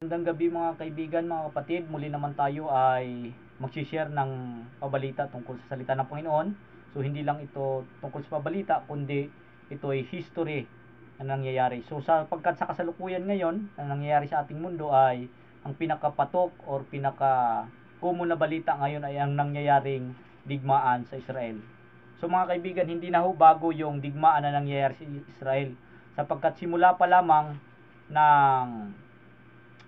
Magandang gabi mga kaibigan, mga kapatid. Muli naman tayo ay mag-share ng pabalita tungkol sa salita ng Panginoon. So hindi lang ito tungkol sa pabalita, kundi ito ay history na nangyayari. So sapagkat sa kasalukuyan ngayon na nangyayari sa ating mundo ay ang pinakapatok or pinaka-common na balita ngayon ay ang nangyayaring digmaan sa Israel. So mga kaibigan, hindi na ho bago yung digmaan na nangyayari sa Israel, sapagkat simula pa lamang ng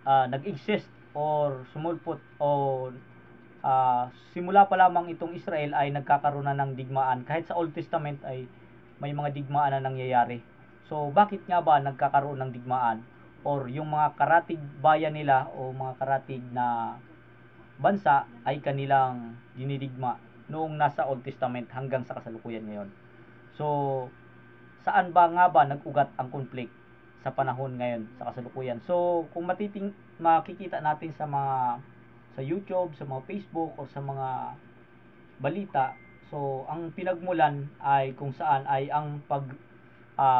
nag-exist or sumulpot o simula pa lamang itong Israel ay nagkakaroon na ng digmaan. Kahit sa Old Testament ay may mga digmaan na nangyayari. So bakit nga ba nagkakaroon ng digmaan? Or yung mga karatig bayan nila o mga karatig na bansa ay kanilang dinidigma noong nasa Old Testament hanggang sa kasalukuyan ngayon. So saan ba nga ba nag-ugat ang conflict sa panahon ngayon sa kasalukuyan? So kung makikita natin sa YouTube, sa mga Facebook o sa mga balita, so ang pinagmulan ay kung saan ay ang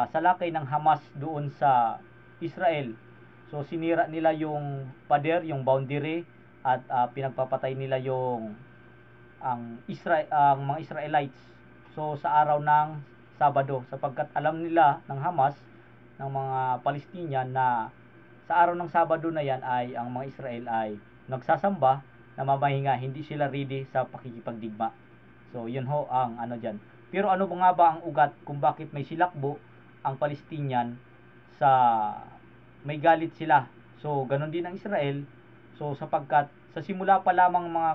salakay ng Hamas doon sa Israel. So sinira nila yung pader, yung boundary, at pinagpapatay nila ang mga Israelites. So sa araw ng Sabado, sapagkat alam nila ng Hamas, ng mga Palestinian, na sa araw ng Sabado na yan ay ang mga Israel ay nagsasamba na mamahinga, hindi sila ready sa pakikipagdigma. So yun ho ang ano dyan. Pero ano ba nga ba ang ugat kung bakit may silakbo ang Palestinian? Sa may galit sila. So ganun din ang Israel. So sapagkat sa simula pa lamang mga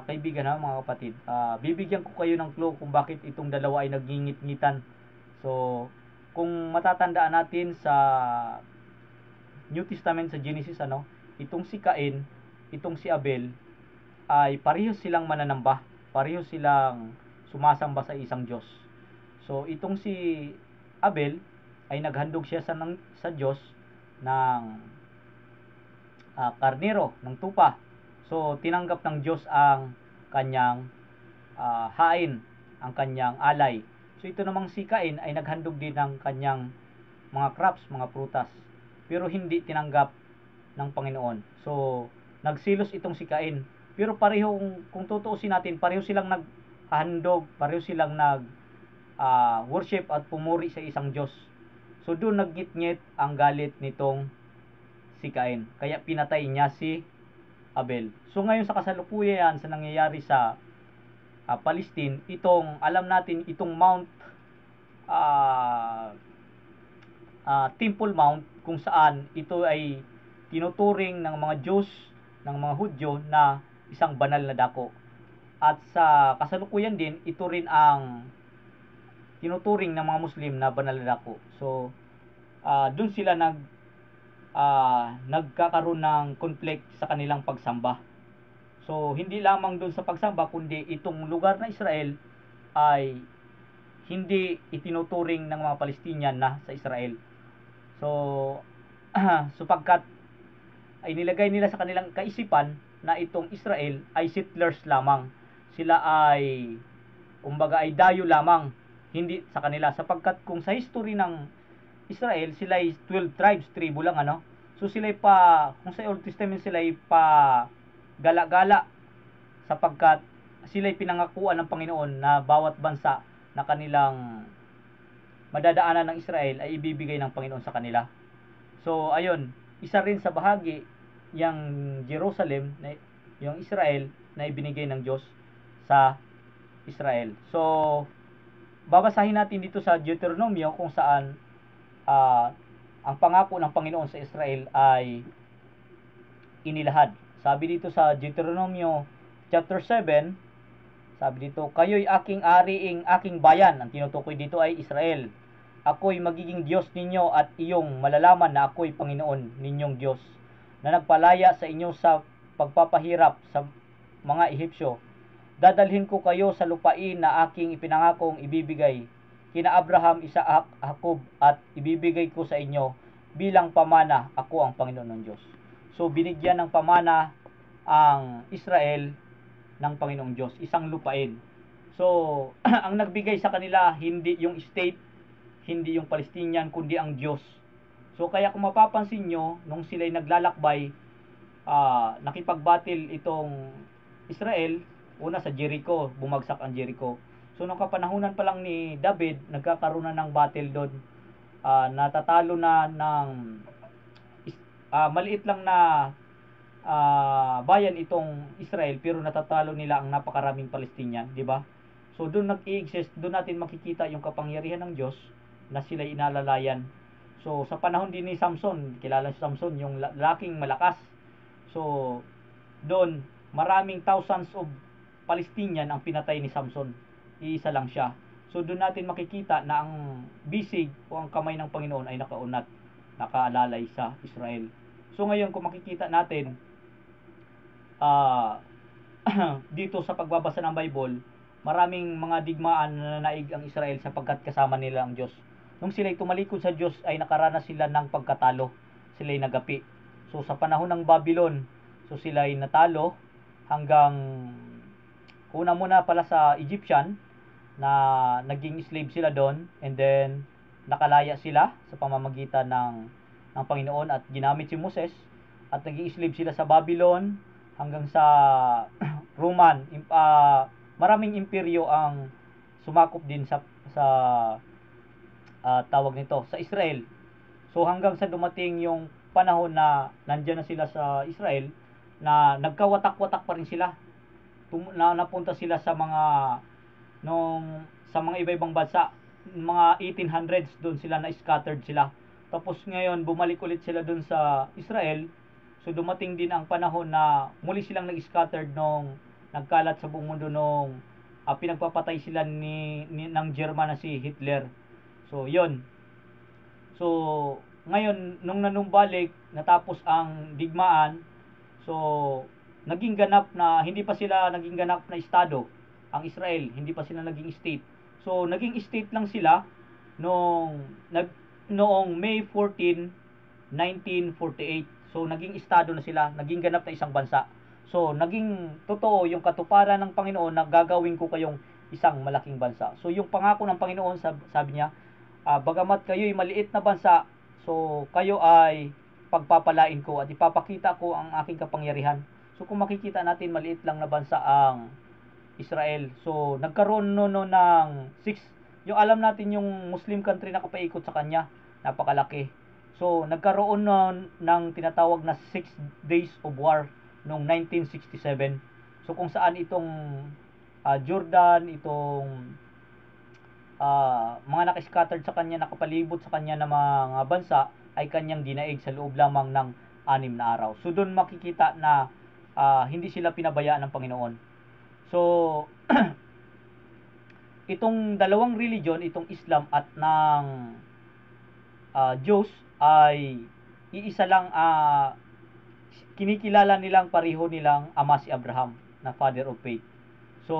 kaibigan, mga kapatid, bibigyan ko kayo ng clue kung bakit itong dalawa ay nagingit-ngitan. So kung matatandaan natin sa New Testament, sa Genesis, itong si Cain, itong si Abel ay parehas silang mananamba, parehas silang sumasamba sa isang Diyos. So itong si Abel ay naghandog siya sa Diyos ng karnero, ng tupa. So tinanggap ng Diyos ang kanyang hain, ang kanyang alay. So ito namang si Cain ay naghandog din ng kanyang mga crops, mga prutas, pero hindi tinanggap ng Panginoon. So nagsilos itong si Cain. Pero parehong, kung tutuusin natin, pareho silang naghandog, pareho silang worship at pumuri sa isang Diyos. So doon naggitngit ang galit nitong si Cain, kaya pinatay niya si Abel. So ngayon sa kasalukuyan, sa nangyayari sa Palestine, alam natin itong Mount Temple Mount, kung saan ito ay tinuturing ng mga Diyos, ng mga Hudyo, na isang banal na dako. At sa kasalukuyan din, ito rin ang tinuturing ng mga Muslim na banal na dako. So doon sila nagkakaroon ng conflict sa kanilang pagsamba. So hindi lamang doon sa pagsamba, kundi itong lugar na Israel ay hindi itinuturing ng mga Palestinian na sa Israel. So sapagkat ay nilagay nila sa kanilang kaisipan na itong Israel ay settlers lamang. Sila ay kumbaga ay dayo lamang, hindi sa kanila. Sapagkat kung sa history ng Israel, sila ay 12 tribes, tribo lang, So sila ay kung sa Old Testament, sila ay gala-gala, sapagkat sila ay pinangakuan ng Panginoon na bawat bansa na kanilang madadaanan ng Israel ay ibibigay ng Panginoon sa kanila. So ayun, isa rin sa bahagi yung Jerusalem, yung Israel, na ibinigay ng Diyos sa Israel. So babasahin natin dito sa Deuteronomio kung saan ang pangako ng Panginoon sa Israel ay inilahad. Sabi dito sa Deuteronomio chapter 7, sabi dito, kayo'y aking ariing aking bayan. Ang tinutukoy dito ay Israel. Ako'y magiging Diyos ninyo at iyong malalaman na ako'y Panginoon ninyong Diyos, na nagpalaya sa inyo sa pagpapahirap sa mga Ehipsyo. Dadalhin ko kayo sa lupain na aking ipinangakong ibibigay kina Abraham, Isaac, Jacob, at ibibigay ko sa inyo bilang pamana. Ako ang Panginoon ng Diyos. So binigyan ng pamana ang Israel ng Panginoong Diyos, isang lupain. So ang nagbigay sa kanila hindi yung state, hindi yung Palestinian, kundi ang Diyos. So kaya kung mapapansin nyo, nung sila'y naglalakbay, nakipag-battle itong Israel, una sa Jericho, bumagsak ang Jericho. So nung kapanahunan pa lang ni David, nagkakaroon na ng battle doon. Natatalo na ng maliit lang na bayan itong Israel, pero natatalo nila ang napakaraming Palestinian, di ba? So doon nag-i-exist, doon natin makikita yung kapangyarihan ng Diyos na sila inalalayan. So sa panahon din ni Samson, kilala si Samson, yung lalaking malakas. So doon maraming thousands of Palestinian ang pinatay ni Samson. Iisa lang siya. So doon natin makikita na ang bisig o ang kamay ng Panginoon ay nakaunat, nakaalalay sa Israel. So ngayon kung makikita natin dito sa pagbabasa ng Bible, maraming mga digmaan na naig ang Israel sapagkat kasama nila ang Diyos. Nung sila'y tumalikod sa Diyos ay nakaranas sila ng pagkatalo. Sila'y nagapi. So sa panahon ng Babylon, so sila'y natalo hanggang una muna pala sa Egyptian na naging slave sila doon, and then nakalaya sila sa pamamagitan ng Panginoon at ginamit si Moses, at naging slave sila sa Babylon hanggang sa Roman. Maraming imperyo ang sumakop din sa tawag nito sa Israel. So hanggang sa dumating yung panahon na nandiyan na sila sa Israel, na nagkawatak-watak pa rin sila. Napunta sila sa mga sa mga iba-ibang bansa, mga 1800s, doon sila na scattered sila. Tapos ngayon bumalik ulit sila doon sa Israel. So dumating din ang panahon na muli silang nag-scattered nung nagkalat sa buong mundo nung pinagpapatay sila ng German na si Hitler. So yun. So ngayon nung nanumbalik, natapos ang digmaan, so naging ganap na, hindi pa sila naging ganap na estado ang Israel, hindi pa sila naging state. So naging state lang sila noong May 14, 1948. So naging estado na sila, naging ganap na isang bansa. So naging totoo yung katuparan ng Panginoon na gagawin ko kayong isang malaking bansa. So yung pangako ng Panginoon, sabi niya, bagamat kayo'y maliit na bansa, so kayo ay pagpapalain ko at ipapakita ko ang aking kapangyarihan. So kung makikita natin, maliit lang na bansa ang Israel. So nagkaroon ng yung alam natin yung Muslim country na kapaikot sa kanya, napakalaki. So nagkaroon ng tinatawag na 6 days of war noong 1967. So kung saan itong Jordan, itong mga nakascattered sa kanya, nakapalibot sa kanya na mga bansa ay kanyang dinaig sa loob lamang ng 6 na araw. So doon makikita na hindi sila pinabayaan ng Panginoon. So itong dalawang religion, itong Islam at ng Diyos, ay iisa lang, kinikilala nilang pareho nilang ama si Abraham na father of faith. So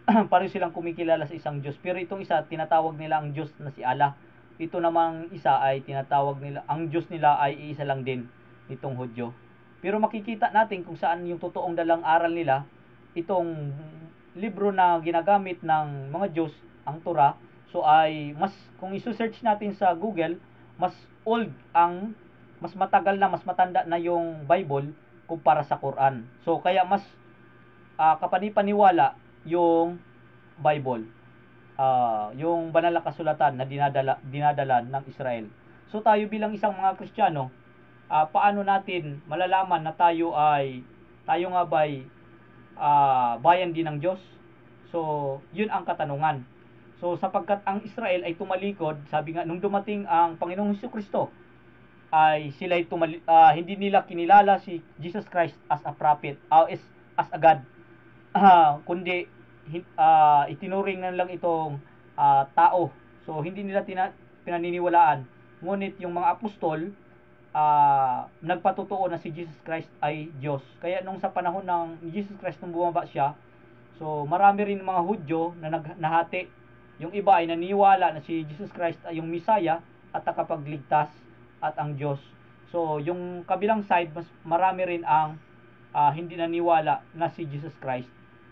pareho silang kumikilala sa isang Diyos, pero itong isa tinatawag nila ang Diyos na si Allah. Ito namang isa ay tinatawag nila, ang Diyos nila ay iisa lang din, itong Hudyo. Pero makikita natin kung saan yung totoong dalang aral nila. Itong libro na ginagamit ng mga Diyos, ang Torah, so ay kung i-search natin sa Google, mas matagal na, mas matanda na yung Bible kumpara sa Quran. So kaya mas kapanipaniwala yung Bible, yung banal na kasulatan na dinadala ng Israel. So tayo bilang isang mga Kristiyano, paano natin malalaman na tayo nga ba'y bayan din ng Diyos? So yun ang katanungan. So sapagkat ang Israel ay tumalikod, sabi nga nung dumating ang Panginoong Jesucristo, ay sila hindi nila kinilala si Jesus Christ as a prophet, as a God, kundi itinuring na lang itong tao. So hindi nila pinaniniwalaan. Ngunit yung mga apostol, nagpatotoo na si Jesus Christ ay Diyos. Kaya nung sa panahon ng Jesus Christ, nung bumaba siya, so marami rin mga Hudyo na nahati. Yung iba ay naniwala na si Jesus Christ ay yung Messiah at nakapagligtas at ang Diyos. So yung kabilang side, mas marami rin ang hindi naniwala na si Jesus Christ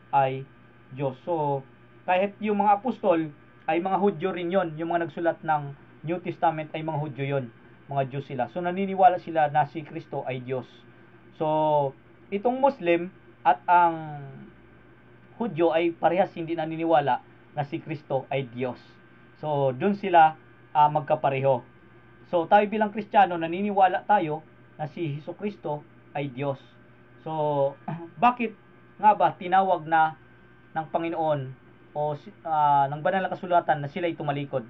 ay Diyos. So kahit yung mga apostol ay mga Hudyo rin yon, yung mga nagsulat ng New Testament ay mga Hudyo yon, mga Diyos sila. So naniniwala sila na si Kristo ay Diyos. So itong Muslim at ang Hudyo ay parehas hindi naniniwala na si Kristo ay Diyos. So doon sila magkapareho. So tayo bilang Kristiyano, naniniwala tayo na si Jesucristo ay Diyos. So bakit nga ba tinawag na ng Panginoon o ng banal na kasulatan na sila ay tumalikod?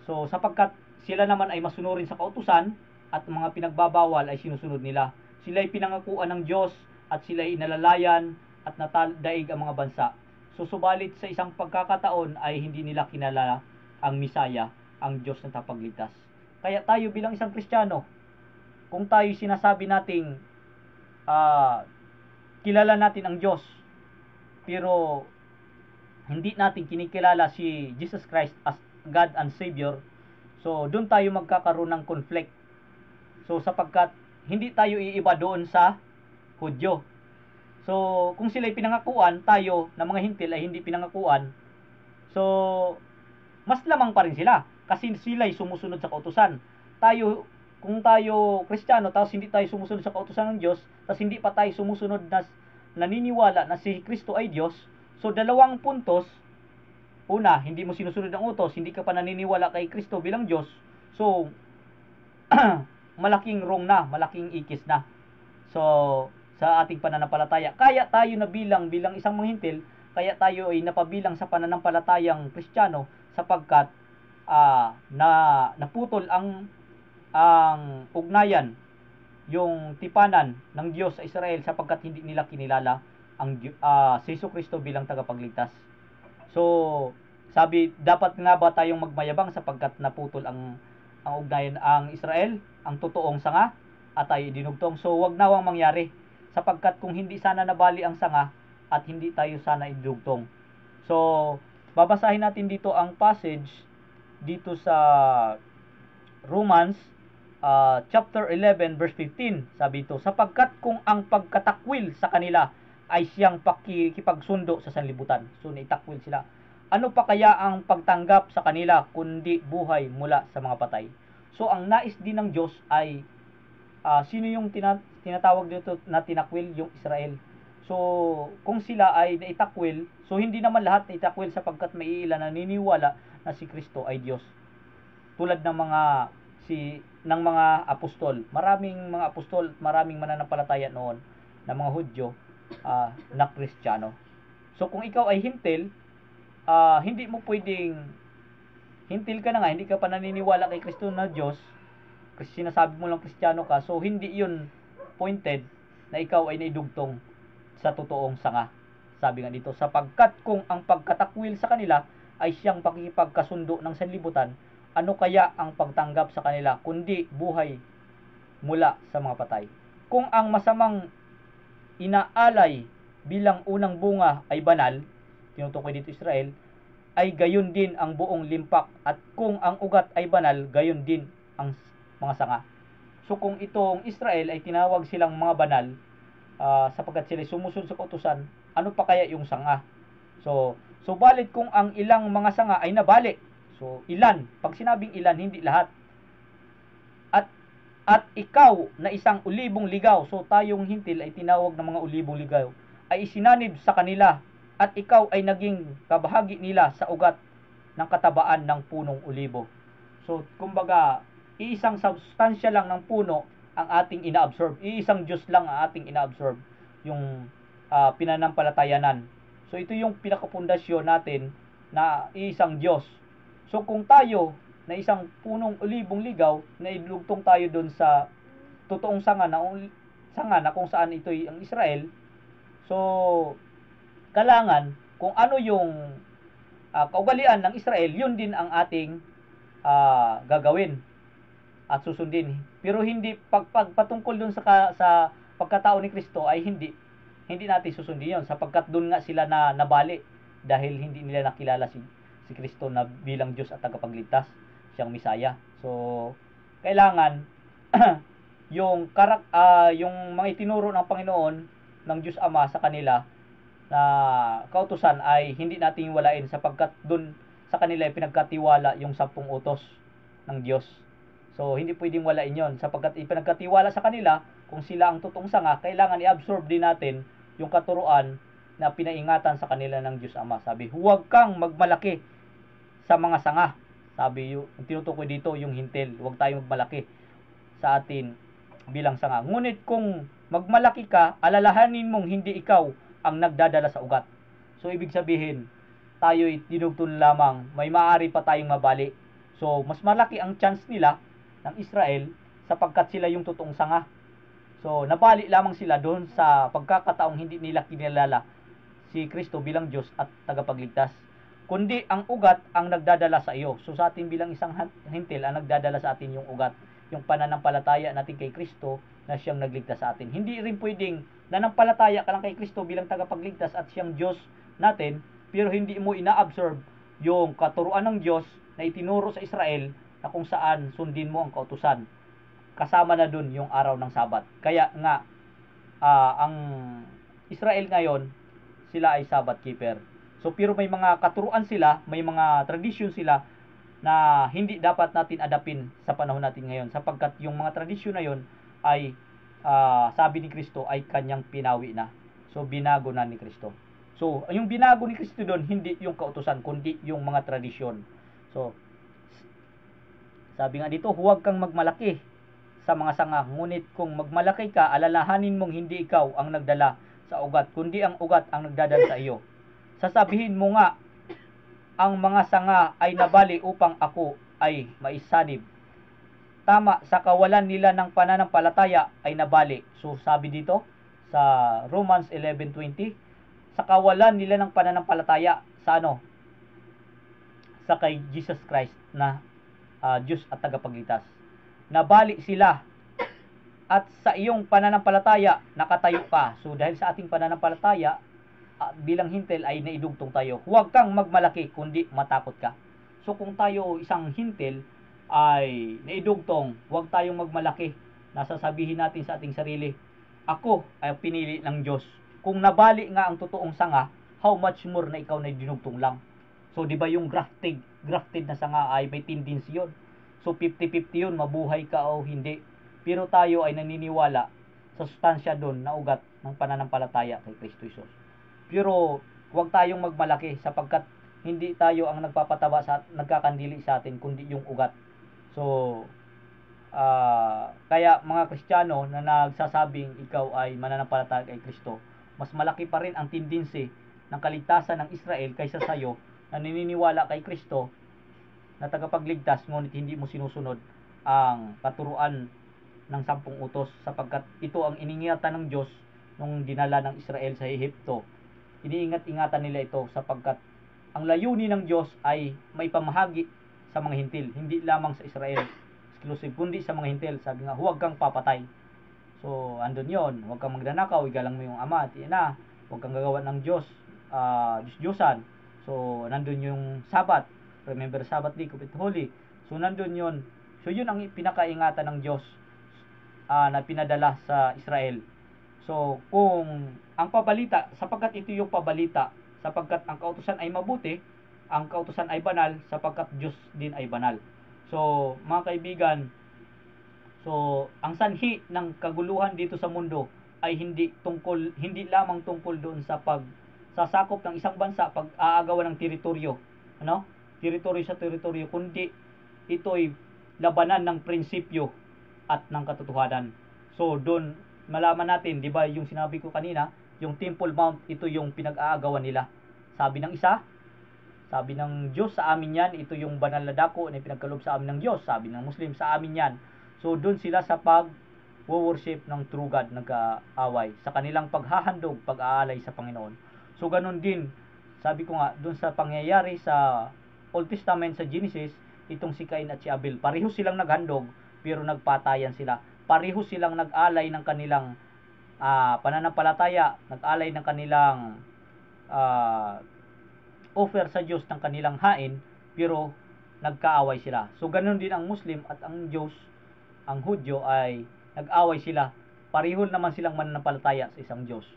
So sapagkat sila naman ay masunurin sa kautusan at mga pinagbabawal ay sinusunod nila. Sila ay pinangakuan ng Diyos at sila ay inalalayan at natadaig ang mga bansa. So subalit sa isang pagkakataon ay hindi nila kinalala ang Misaya, ang Diyos na tapagligtas. Kaya tayo bilang isang Kristiyano, kung tayo sinasabi nating kilala natin ang Diyos, pero hindi natin kinikilala si Jesus Christ as God and Savior, so doon tayo magkakaroon ng conflict. So sapagkat hindi tayo iiba doon sa Hudyo. So kung sila ay pinangakuan, tayo na mga hintil ay hindi pinangakuan, so mas lamang pa rin sila kasi sila ay sumusunod sa kautusan. Tayo, kung tayo Kristiyano tapos hindi tayo sumusunod sa kautusan ng Diyos, tapos hindi pa tayo sumusunod na naniniwala na si Kristo ay Diyos, so dalawang puntos. Una, hindi mo sinusunod ang utos, hindi ka pa naniniwala kay Kristo bilang Diyos, so malaking wrong na, malaking ikis na. So sa ating pananampalataya, kaya tayo na bilang isang manghintil, kaya tayo ay napabilang sa pananampalatayang Kristiyano sapagkat naputol ang ugnayan, yung tipanan ng Diyos sa Israel sapagkat hindi nila kinilala ang si Jesucristo bilang tagapagligtas. So sabi, dapat nga ba tayong magmayabang sapagkat naputol ang ugnayan ang Israel, ang totoong sanga, at tayo dinugtong. So wag nawang mangyari sapagkat kung hindi sana nabali ang sanga at hindi tayo sana idugtong. So babasahin natin dito ang passage dito sa Romans chapter 11 verse 15. Sabi ito, sapagkat kung ang pagkatakwil sa kanila ay siyang pakikipagsundo sa sanlibutan. So naitakwil sila. Ano pa kaya ang pagtanggap sa kanila kundi buhay mula sa mga patay? So ang nais din ng Diyos ay sino yung tinatawag dito na tinakwil? Yung Israel. So kung sila ay naitakwil, so hindi naman lahat naitakwil sapagkat may ilan na naniniwala na si Kristo ay Diyos. Tulad ng mga apostol. Maraming mga apostol, maraming mananampalataya noon na mga Hudyo na Kristiyano. So kung ikaw ay hintil, hindi mo pwedeng hintil ka na nga, hindi ka pa naniniwala kay Kristo na Diyos, kasi sinasabi mo lang Kristiyano ka, so hindi yun pointed na ikaw ay naidugtong sa totoong sanga. Sabi nga dito, sapagkat kung ang pagkatakwil sa kanila ay siyang pakikipagkasundo ng sanlibutan, ano kaya ang pagtanggap sa kanila kundi buhay mula sa mga patay? Kung ang masamang inaalay bilang unang bunga ay banal, tinutukoy dito Israel, ay gayon din ang buong limpak, at kung ang ugat ay banal, gayon din ang mga sanga. So kung itong Israel ay tinawag silang mga banal, sapagkat sila sumusunod sa kautusan, ano pa kaya yung sanga? So balit kung ang ilang mga sanga ay nabali, so ilan, pag sinabing ilan, hindi lahat. At ikaw na isang ulibong ligaw, so tayong hintil ay tinawag ng mga ulibong ligaw, ay isinanib sa kanila, at ikaw ay naging kabahagi nila sa ugat ng katabaan ng punong ulibo. So kumbaga, iisang substansya lang ng puno ang ating inaabsorb. Iisang Diyos lang ang ating inaabsorb, yung pinanampalatayanan. So ito yung pinakapundasyon natin na iisang Diyos. So kung tayo na isang punong ulibong ligaw, na idugtong tayo doon sa totoong sanga na kung saan ito ang Israel, so kailangan kung ano yung kaugalian ng Israel, yun din ang ating gagawin at susundin. Pero hindi patungkol dun sa pagkatao ni Kristo ay hindi natin susundin yon, sapagkat dun nga sila na nabali dahil hindi nila nakilala si Kristo na bilang Diyos at tagapagligtas, siyang Misaya. So kailangan yung mga itinuro ng Panginoon ng Diyos Ama sa kanila na kautusan ay hindi natin walain, sapagkat dun sa kanila ay pinagkatiwala yung 10 utos. ng Diyos. So, hindi pwedeng walain yon sapagkat ipinagkatiwala sa kanila kung sila ang totoong sanga, kailangan i-absorb din natin yung katuruan na pinaingatan sa kanila ng Diyos Ama. Sabi, huwag kang magmalaki sa mga sanga. Sabi, yung tinutukoy dito yung hintil. Huwag tayong magmalaki sa atin bilang sanga. Ngunit kung magmalaki ka, alalahanin mong hindi ikaw ang nagdadala sa ugat. So, ibig sabihin, tayo'y dinugtong lamang, may maaari pa tayong mabali. So, mas malaki ang chance nila ng Israel sapagkat sila yung totoong sanga. So, nabali lamang sila doon sa pagkakataong hindi nila kinilala si Kristo bilang Diyos at tagapagligtas. Kundi ang ugat ang nagdadala sa iyo. So, sa atin bilang isang hintil, ang nagdadala sa atin yung ugat. Yung pananampalataya natin kay Kristo na siyang nagligtas sa atin. Hindi rin pwedeng nanampalataya ka lang kay Kristo bilang tagapagligtas at siyang Diyos natin, pero hindi mo ina-absorb yung katuruan ng Diyos na itinuro sa Israel na kung saan sundin mo ang kautusan. Kasama na dun yung araw ng Sabat. Kaya nga, ang Israel ngayon, sila ay Sabbath keeper. So, pero may mga katuruan sila, may mga tradisyon sila na hindi dapat natin adapin sa panahon natin ngayon. Sapagkat yung mga tradisyon na yun ay, sabi ni Kristo, ay kanyang pinawi na. So, binago na ni Kristo. So, yung binago ni Kristo doon, hindi yung kautusan, kundi yung mga tradisyon. So, sabi nga dito, huwag kang magmalaki sa mga sanga, ngunit kung magmalaki ka, alalahanin mong hindi ikaw ang nagdala sa ugat, kundi ang ugat ang nagdadala sa iyo. Sasabihin mo nga, ang mga sanga ay nabali upang ako ay maisanib. Tama, sa kawalan nila ng pananampalataya ay nabali. So, sabi dito sa Romans 11:20, sa kawalan nila ng pananampalataya sa ano? Sa kay Jesus Christ na Diyos at tagapagligtas. Nabali sila at sa iyong pananampalataya nakatayo ka. So dahil sa ating pananampalataya bilang hintil ay naidugtong tayo. Huwag kang magmalaki kundi matakot ka. So kung tayo isang hintil ay naidugtong, huwag tayong magmalaki. Nasasabihin natin sa ating sarili, ako ay pinili ng Diyos. Kung nabali nga ang totoong sanga, how much more na ikaw na dinugtong lang. So, di ba yung grafted na sanga ay may tendency yun. So, 50-50 yun, mabuhay ka o hindi. Pero tayo ay naniniwala sa sustansya doon na ugat ng pananampalataya kay Kristo Jesus. Pero, huwag tayong magmalaki sapagkat hindi tayo ang nagpapataba sa nagkakandili sa atin, kundi yung ugat. So, kaya mga Kristiyano na nagsasabing ikaw ay mananampalataya kay Kristo, mas malaki pa rin ang tendency ng kaligtasan ng Israel kaysa sa iyo na naniniwala kay Kristo na tagapagligtas ngunit hindi mo sinusunod ang katuruan ng 10 utos sapagkat ito ang iningatan ng Diyos nung dinala ng Israel sa Ehipto. Iniingat-ingatan nila ito sapagkat ang layunin ng Diyos ay may pamahagi sa mga hintil, hindi lamang sa Israel exclusive, kundi sa mga hintil. Sabi nga, huwag kang papatay. So, andun yon, huwag kang magnanakaw, igalang mo yung ama at ina, huwag kang gagawa ng Diyos, Diyos-Diyosan. So, nandun yung Sabat. Remember Sabbath day, keep it holy. So, nandun yun. So, yun ang pinakaingatan ng Diyos na pinadala sa Israel. So, kung ang pabalita, sapagkat ito yung pabalita, sapagkat ang kautusan ay mabuti, ang kautusan ay banal, sapagkat Diyos din ay banal. So, mga kaibigan, so, ang sanhi ng kaguluhan dito sa mundo ay hindi lamang tungkol doon sa pagsasakop ng isang bansa, pag-aagawan ng teritoryo, ano? Teritoryo sa teritoryo, kundi ito'y labanan ng prinsipyo at ng katotohanan. So, doon malaman natin, 'di ba, yung sinabi ko kanina, yung Temple Mount, ito yung pinag-aagawan nila. Sabi ng isa, sabi ng Diyos, sa amin yan, ito yung banal na dako na pinagkaloob sa amin ng Diyos. Sabi ng Muslim, sa amin yan. So, doon sila sa pag-worship ng true God nag-aaway. Sa kanilang paghahandog, pag-aalay sa Panginoon. So, ganun din, sabi ko nga, doon sa pangyayari sa Old Testament, sa Genesis, itong si Cain at si Abel, pareho silang naghandog, pero nagpatayan sila. Pareho silang nag-alay ng kanilang pananampalataya, nag-alay ng kanilang offer sa Diyos ng kanilang hain, pero nagkaaway sila. So, ganun din ang Muslim at ang Diyos, ang Hudyo ay nag-away sila. Pareho naman silang mananampalataya sa isang Diyos.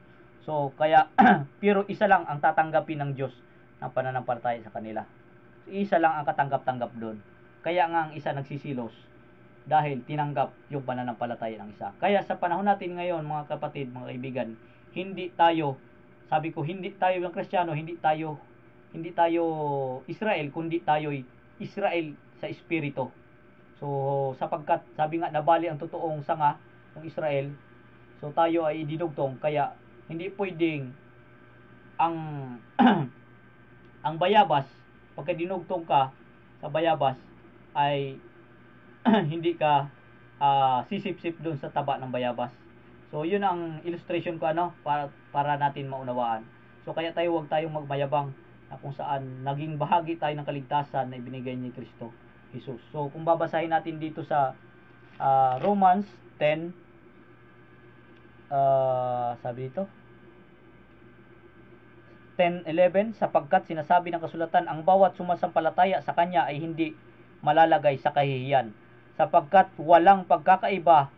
So, kaya, pero isa lang ang tatanggapin ng Diyos ng pananampalataya sa kanila. So, isa lang ang katanggap-tanggap doon. Kaya nga ang isa nagsisilos dahil tinanggap yung pananampalataya ng isa. Kaya sa panahon natin ngayon, mga kapatid, mga kaibigan, hindi tayo, sabi ko, hindi tayo ng Kristiyano, hindi tayo Israel, kundi tayo Israel sa espiritu. So sapagkat sabi nga nabali ang totoong sanga ng Israel, so tayo ay dinugtong, kaya hindi pwedeng ang ang bayabas, pagka dinugtong ka sa bayabas ay hindi ka sisip-sip doon sa taba ng bayabas. So yun ang illustration ko para natin maunawaan. So kaya wag tayong magmayabang na kung saan naging bahagi tayo ng kaligtasan na ibinigay ni Kristo Jesus. So kung babasahin natin dito sa Romans 10, sabi dito 10:11, sapagkat sinasabi ng kasulatan, ang bawat sumasampalataya sa kanya ay hindi malalagay sa kahihiyan, sapagkat walang pagkakaiba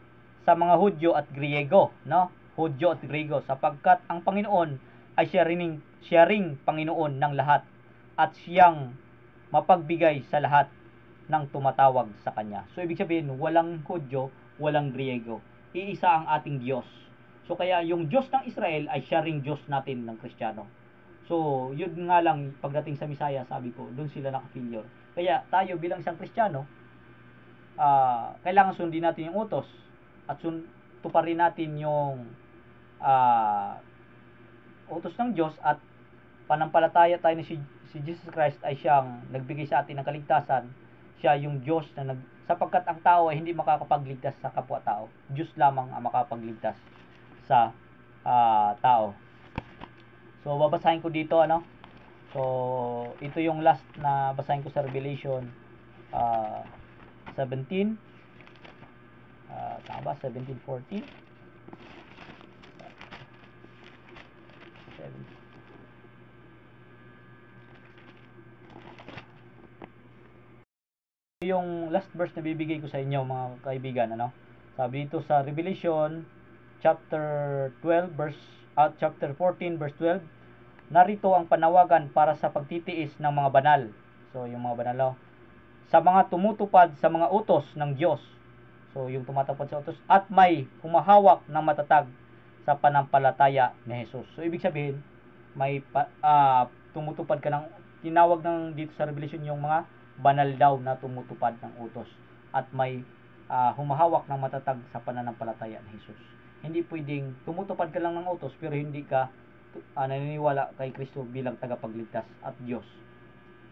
sa mga Hudyo at Griego, no? Hudyo at Griego, sapagkat ang Panginoon ay siya ring Panginoon ng lahat, at siyang mapagbigay sa lahat ng tumatawag sa kanya. So ibig sabihin, walang Hudyo, walang Griego. Iisa ang ating Diyos. So kaya yung Diyos ng Israel ay siya ring Diyos natin ng Kristiyano. So yun nga lang, pagdating sa Misaya, sabi ko, doon sila naka-failure. Kaya tayo bilang isang Kristiyano, kailangan sundin natin yung utos at tuparin natin yung utos ng Diyos, at panampalataya tayo na si Jesus Christ ay siyang nagbigay sa atin ng kaligtasan. Siya yung Diyos na sapagkat ang tao ay hindi makakapagligtas sa kapwa-tao. Diyos lamang ang makakapagligtas sa tao. So babasahin ko dito So ito yung last na basahin ko sa Revelation 17. Tama ba? 17:14. 7. Yung last verse na bibigay ko sa inyo, mga kaibigan, sabi dito sa Revelation chapter 14 verse 12, narito ang panawagan para sa pagtitiis ng mga banal. So yung mga banal, sa mga tumutupad sa mga utos ng Diyos. So yung tumatupad sa utos at may humahawak ng matatag sa panampalataya ni Jesus. So ibig sabihin, may tumutupad ka ng, tinawag ng dito sa Revelation yung mga banal daw na tumutupad ng utos at may humahawak ng matatag sa pananampalataya ni Jesus. Hindi pwedeng tumutupad ka lang ng utos pero hindi ka naniniwala kay Kristo bilang tagapagligtas at Diyos.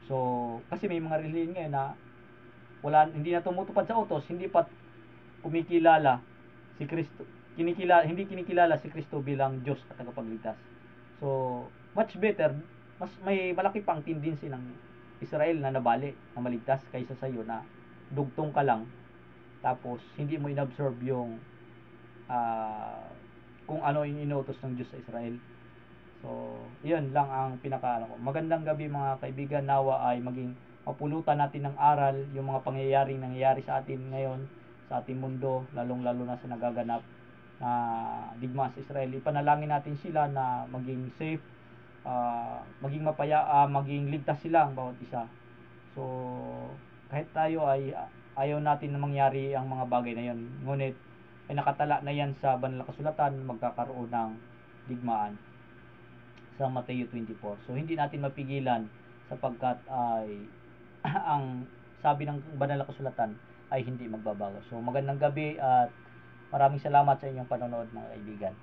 So kasi may mga relihiyon ngayon na hindi na tumutupad sa utos, hindi pa kumikilala si Kristo, hindi kinikilala si Kristo bilang Diyos at tagapagligtas. So much better, mas may malaki pang tendency ng Israel na nabali, na maligtas, kaysa sa iyo na dugtong ka lang tapos hindi mo inabsorb yung kung ano yung inuutos ng Diyos sa Israel. So yun lang ang magandang gabi mga kaibigan. Nawa ay maging mapulutan natin ng aral yung mga pangyayaring nangyayari sa atin ngayon sa ating mundo, lalong lalo na sa nagaganap na digmaan sa Israel. Ipanalangin natin sila na maging safe, maging mapaya, maging ligtas sila ang bawat isa. So kahit tayo ay ayaw natin na mangyari ang mga bagay na yon, ngunit ay nakatala na yan sa banal na kasulatan, magkakaroon ng digmaan sa Mateo 24. So hindi natin mapigilan sapagkat ay ang sabi ng banal na kasulatan ay hindi magbabago. So magandang gabi at maraming salamat sa inyong panonood mga kaibigan.